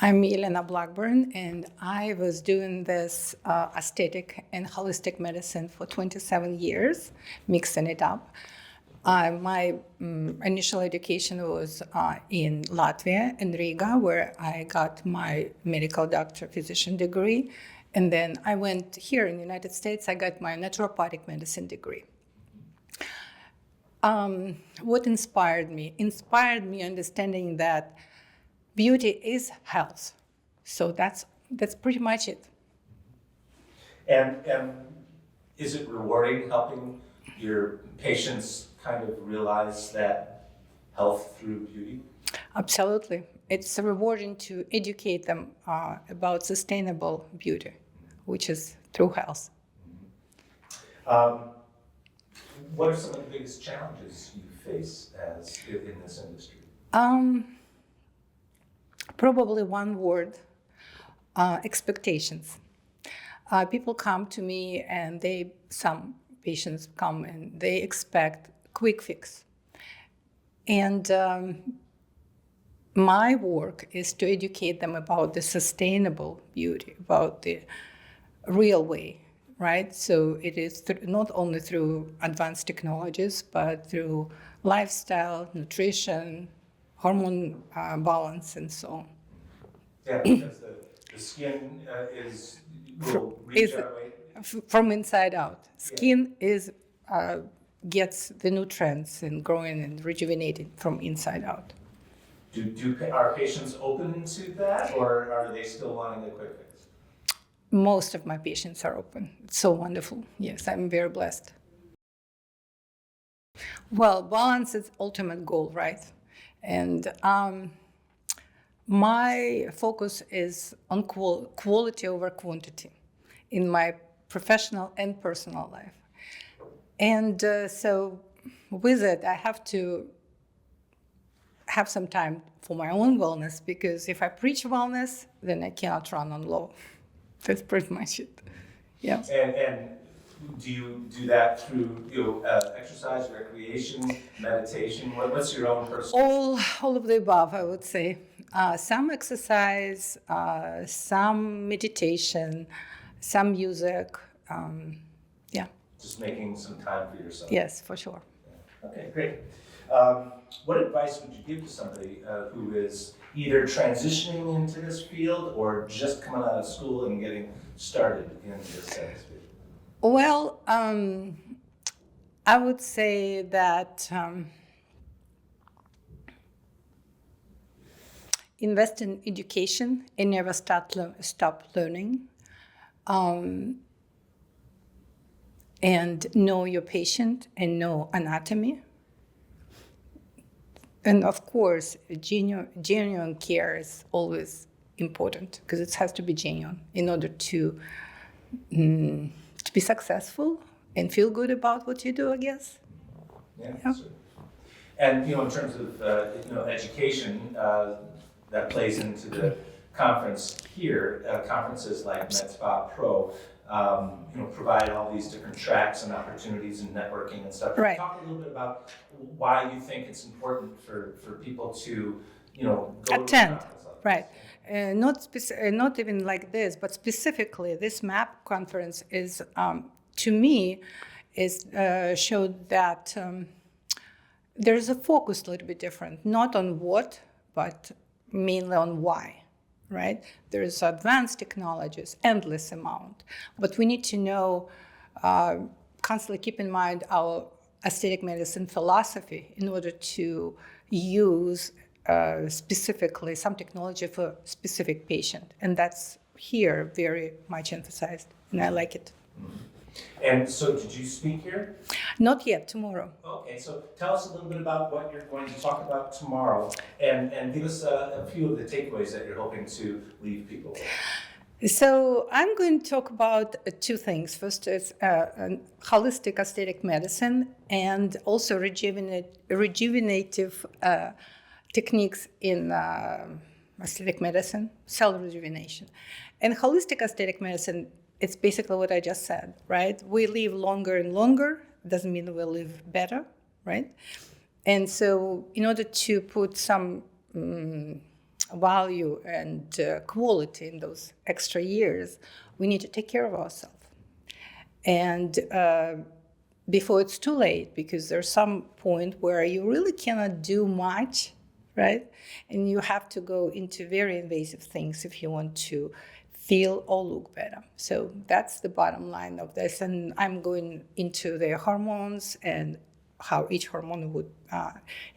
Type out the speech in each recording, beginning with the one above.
I'm Elena Blackburn, and I was doing this aesthetic and holistic medicine for 27 years, mixing it up. My initial education was in Latvia, in Riga, where I got my medical doctor physician degree. And then I went here in the United States, I got my naturopathic medicine degree. What inspired me? Inspired me understanding that beauty is health. So that's pretty much it. And is it rewarding helping your patients kind of realize that health through beauty? Absolutely. It's rewarding to educate them about sustainable beauty, which is through health. What are some of the biggest challenges you face in this industry? Probably one word, expectations. People come to me and some patients come and they expect quick fix. And my work is to educate them about the sustainable beauty, about the real way, right? So it is not only through advanced technologies, but through lifestyle, nutrition, hormone balance, and so on. Yeah, because the skin will regenerate. From inside out. Skin gets the nutrients and growing and rejuvenating from inside out. Are patients open to that, or are they still wanting a quick fix? Most of my patients are open. It's so wonderful. Yes, I'm very blessed. Well, balance is ultimate goal, right? And my focus is on quality over quantity in my professional and personal life. And so with it, I have to have some time for my own wellness, because if I preach wellness, then I cannot run on low. That's pretty much it. Yeah. And do you do that through exercise, recreation, meditation? What's your own personal? All of the above, I would say. Some exercise, some meditation, some music. Yeah. Just making some time for yourself. Yes, for sure. Yeah. Okay, great. What advice would you give to somebody who is either transitioning into this field or just coming out of school and getting started in this field? Well, I would say that invest in education and never stop learning. And know your patient and know anatomy. And of course, genuine care is always important, because it has to be genuine in order to be successful and feel good about what you do, I guess. Yeah. And in terms of education, that plays into the conference here. Conferences like MedSpa Pro, provide all these different tracks and opportunities and networking and stuff. Right. Talk a little bit about why you think it's important for people to, go attend. To a conference like right. Not even like this, but specifically this MAP conference is, to me, showed that there's a focus a little bit different, not on what, but mainly on why. Right? There's advanced technologies, endless amount, but we need to know, constantly keep in mind our aesthetic medicine philosophy in order to use specifically some technology for specific patient, and that's here very much emphasized, and I like it. Mm-hmm. And so did you speak here? Not yet, tomorrow. Okay, so tell us a little bit about what you're going to talk about tomorrow, and give us a few of the takeaways that you're hoping to leave people with. So I'm going to talk about two things. First is holistic aesthetic medicine, and also rejuvenative techniques in aesthetic medicine, cell rejuvenation. And holistic aesthetic medicine, it's basically what I just said, right? We live longer and longer. Doesn't mean we'll live better, right? And so in order to put some value and quality in those extra years, we need to take care of ourselves. And before it's too late, because there's some point where you really cannot do much, right? And you have to go into very invasive things if you want to feel or look better. So that's the bottom line of this. And I'm going into the hormones and how each hormone would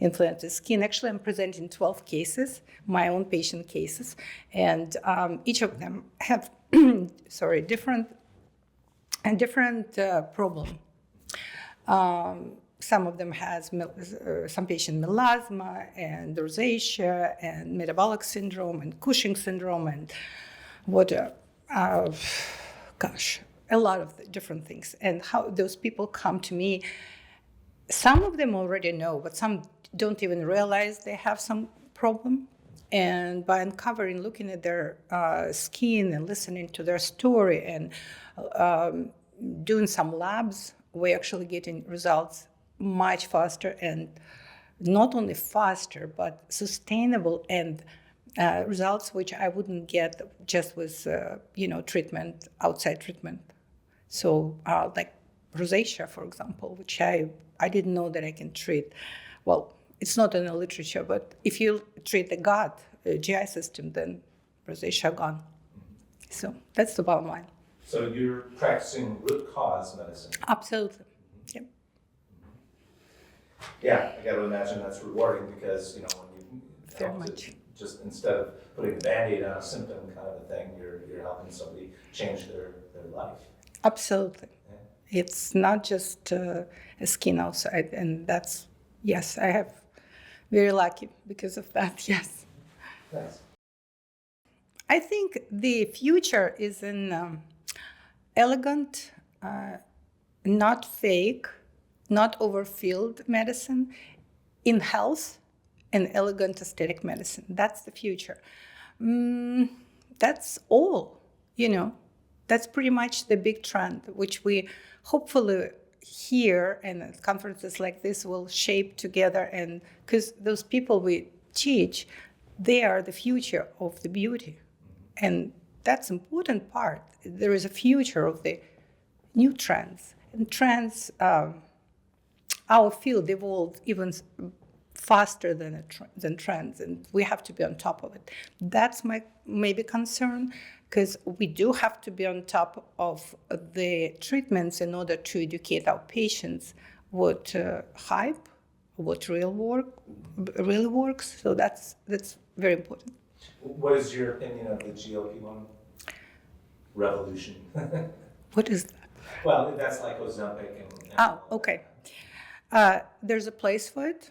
influence the skin. Actually, I'm presenting 12 cases, my own patient cases, and each of them have, different problem. Some of them has some patient melasma and rosacea and metabolic syndrome and Cushing syndrome and a lot of different things. And how those people come to me, some of them already know, but some don't even realize they have some problem. And by uncovering, looking at their skin and listening to their story and doing some labs, we're actually getting results much faster, and not only faster, but sustainable, and results which I wouldn't get just with treatment, outside treatment. So like rosacea, for example, which I didn't know that I can treat. Well, it's not in the literature, but if you treat the gut, GI system, then rosacea gone. So that's the bottom line. So you're practicing root cause medicine? Absolutely. Yep. Yeah, I got to imagine that's rewarding because, when you very much just instead of putting a Band-Aid on a symptom kind of a thing, you're helping somebody change their life. Absolutely. Yeah. It's not just a skin outside, and that's, yes, I have very lucky because of that, yes. Nice. I think the future is in elegant, not fake, not overfilled medicine, in health and elegant aesthetic medicine. That's the future. That's all, That's pretty much the big trend, which we hopefully here and at conferences like this will shape together. And because those people we teach, they are the future of the beauty. And that's important part. There is a future of the new trends. And trends, our field evolved even faster than trends, and we have to be on top of it. That's my maybe concern, because we do have to be on top of the treatments in order to educate our patients what hype, what really works. So that's very important. What is your opinion of the GLP-1 revolution? What is that? Well, that's like Ozempic and Oh, okay. There's a place for it.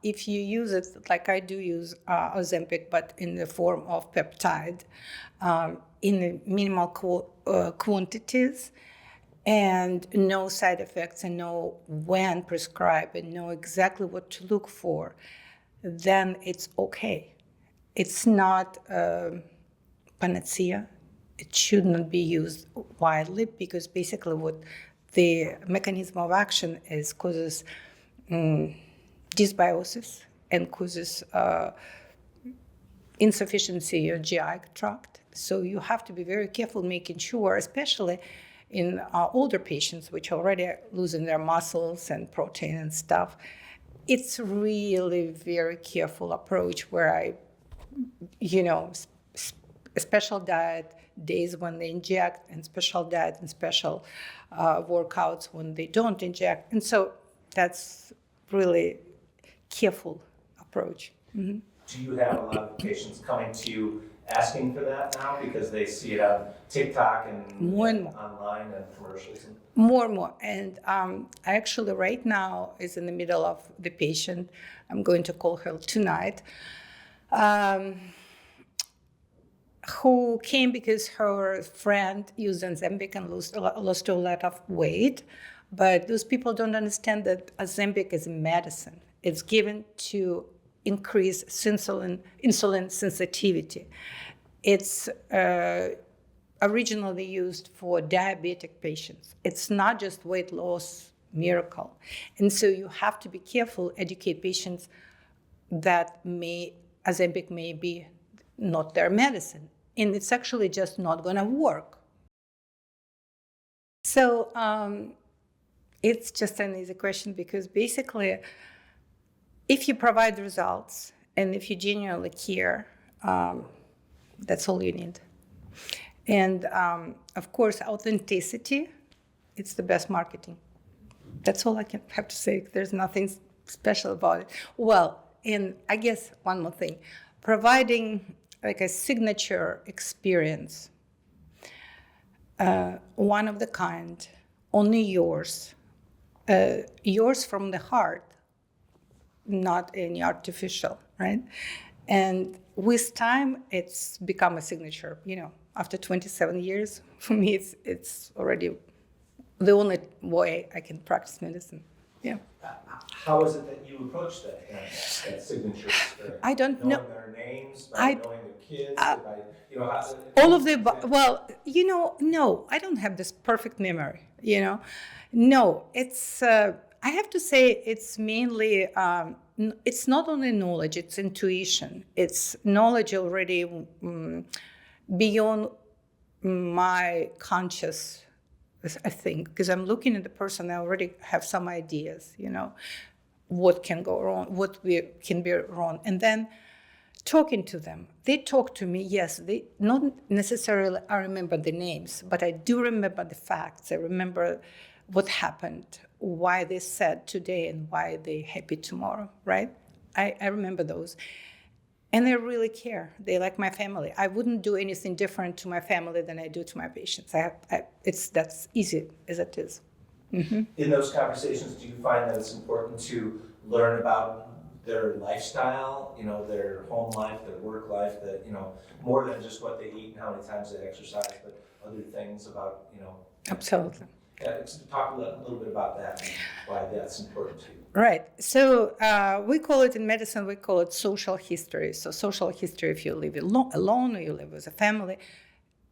If you use it, like I do use Ozempic, but in the form of peptide, in minimal quantities, and no side effects, and know when prescribe, and know exactly what to look for, then it's okay. It's not panacea. It should not be used widely, because basically what the mechanism of action is causes dysbiosis and causes insufficiency of GI tract. So you have to be very careful making sure, especially in older patients, which are already losing their muscles and protein and stuff. It's really very careful approach where I, a special diet, days when they inject, and special diet and special workouts when they don't inject. And so that's really careful approach. Mm-hmm. Do you have a lot of patients coming to you asking for that now because they see it on TikTok and more and more online and commercials? More and more. And I actually right now is in the middle of the patient. I'm going to call her tonight. Who came because her friend used Ozempic and lost a lot of weight. But those people don't understand that Ozempic is medicine. It's given to increase insulin sensitivity. It's originally used for diabetic patients. It's not just weight loss miracle. And so you have to be careful, educate patients that may Ozempic may be not their medicine, and it's actually just not going to work. So it's just an easy question, because basically, if you provide results and if you genuinely care, that's all you need. And of course, authenticity, it's the best marketing. That's all I can have to say. There's nothing special about it. Well, and I guess one more thing, providing like a signature experience, one of the kind, only yours from the heart, not any artificial, right? And with time, it's become a signature. After 27 years, for me, it's already the only way I can practice medicine. Yeah. How is it that you approach that signature experience? I don't know. Knowing their names, by knowing their kids, All of the, well, no, I don't have this perfect memory, No, it's, I have to say it's mainly, it's not only knowledge, it's intuition. It's knowledge already beyond my conscious, I think, because I'm looking at the person, I already have some ideas, what can go wrong, what can be wrong. And then talking to them, they talk to me, yes, they not necessarily I remember the names, but I do remember the facts. I remember what happened, why they sad today and why they're happy tomorrow, right? I remember those. And they really care. They like my family. I wouldn't do anything different to my family than I do to my patients. That's easy as it is. Mm-hmm. In those conversations, do you find that it's important to learn about their lifestyle, their home life, their work life, that, more than just what they eat and how many times they exercise, but other things about, Absolutely. Talk a little bit about that and why that's important to you. Right. So we call it in medicine, we call it social history. So social history, if you live alone or you live with a family,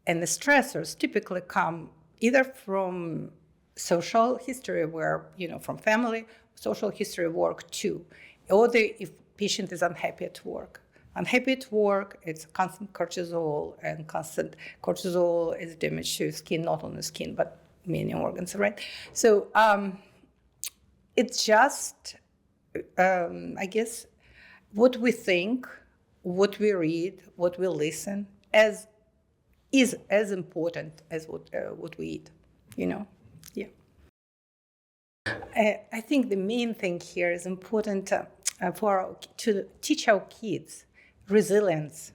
and the stressors typically come either from social history, where, from family, social history, work too, or if patient is unhappy at work. Unhappy at work, it's constant cortisol, and constant cortisol is damage to skin, not only skin, but many organs, right? So it's just, I guess, what we think, what we read, what we listen, is as important as what we eat, Yeah. I think the main thing here is important to teach our kids resilience,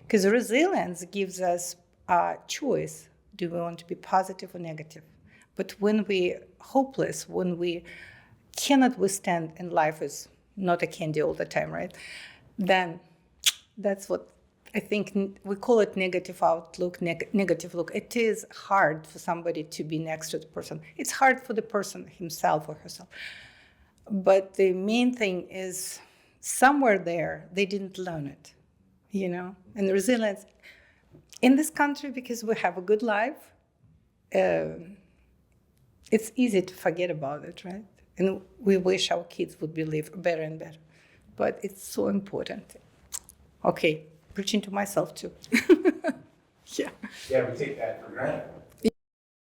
because resilience gives us a choice. Do we want to be positive or negative? But when we're hopeless, when we cannot withstand, and life is not a candy all the time, right? Then that's what I think we call it negative outlook, negative look. It is hard for somebody to be next to the person. It's hard for the person himself or herself. But the main thing is somewhere there, they didn't learn it, And the resilience in this country, because we have a good life, it's easy to forget about it, right? And we wish our kids would live better and better. But it's so important. Okay, preaching to myself too. Yeah. Yeah, we take that for granted.